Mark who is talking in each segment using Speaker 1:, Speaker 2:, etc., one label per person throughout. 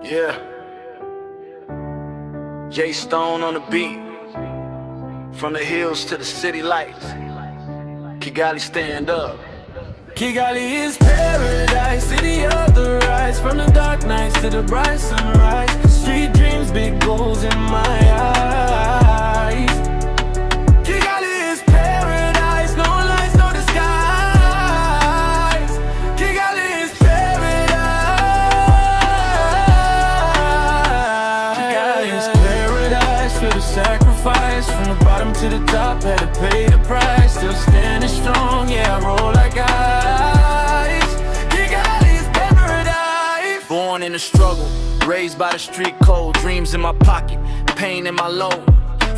Speaker 1: Yeah. J Stone on the beat. From the hills to the city lights. Kigali, stand up.
Speaker 2: Kigali is paradise, city of the rise. From the dark nights to the bright sunrise. Street dreams, big goals in my eyes. Kigali is paradise, no lights, no disguise. Kigali is paradise. Kigali is paradise, feel the sacrifice. From the bottom to the top, had to pay the price. Still standing strong, yeah, I roll like ice. Kigali is paradise.
Speaker 1: Born in the struggle, raised by the street code. Dreams in my pocket, pain in my load.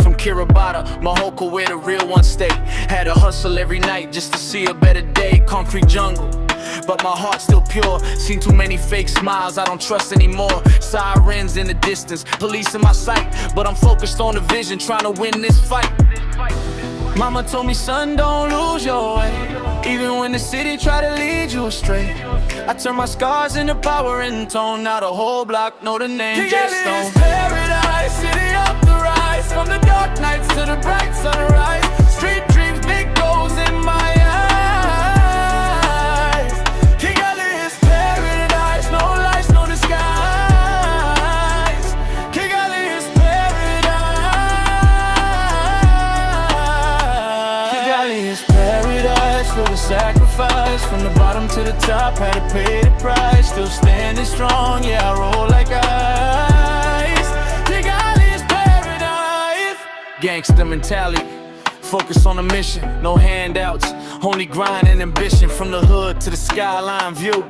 Speaker 1: From Kigali, Mahoko, where the real ones stay. Had to hustle every night just to see a better day. Concrete jungle, but my heart's still pure. Seen too many fake smiles, I don't trust anymore. Sirens in the distance, police in my sight, but I'm focused on the vision, trying to win this fight.
Speaker 2: Mama told me, son, don't lose your way. Even when the city try to lead you astray, I turn my scars into power and tone. Now the whole block know the name J Stone. Kigali is paradise, city of the rise. From the dark nights to the bright sunrise. Street dreams, big goals in my eyes. Kigali is paradise, no lights, no disguise. Kigali is paradise. Kigali is paradise, for the sacrifice. From the bottom to the top, had to pay the price. Still standing strong, yeah, I roll like ice. Kigali is paradise.
Speaker 1: Gangsta mentality, focus on the mission. No handouts, only grind and ambition. From the hood to the skyline view.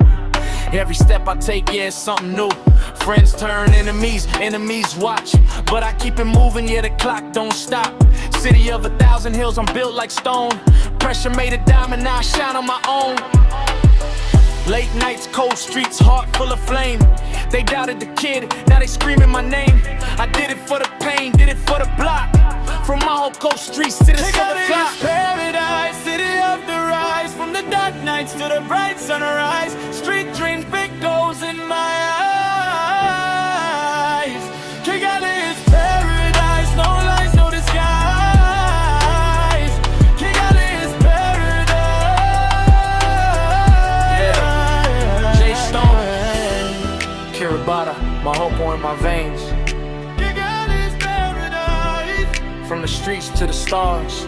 Speaker 1: Every step I take, yeah, it's something new. Friends turn enemies, enemies watch. But I keep it moving, yeah, the clock don't stop. City of 1,000 hills, I'm built like stone. Pressure made a diamond, now I shine on my own. Late nights, cold streets, heart full of flame. They doubted the kid, now they screaming my name. I did it for the pain, did it for the block. From my whole coast streets to the silver clock.
Speaker 2: Paradise, city of the rise. From the dark nights to the bright sunrise. Street dreams, big goals in my eyes. Kigali is paradise, no lights, no disguise. Kigali is paradise.
Speaker 1: Yeah. J Stone, Kigali, Mahoko in my veins.
Speaker 2: Kigali is paradise.
Speaker 1: From the streets to the stars.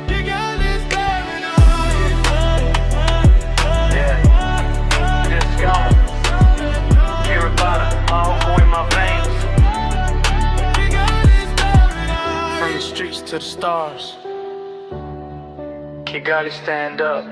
Speaker 2: Kigali is paradise.
Speaker 1: Yeah, just go. Kigali, Mahoko in my veins.
Speaker 2: Kigali is paradise.
Speaker 1: From the streets to the stars. Kigali, stand up.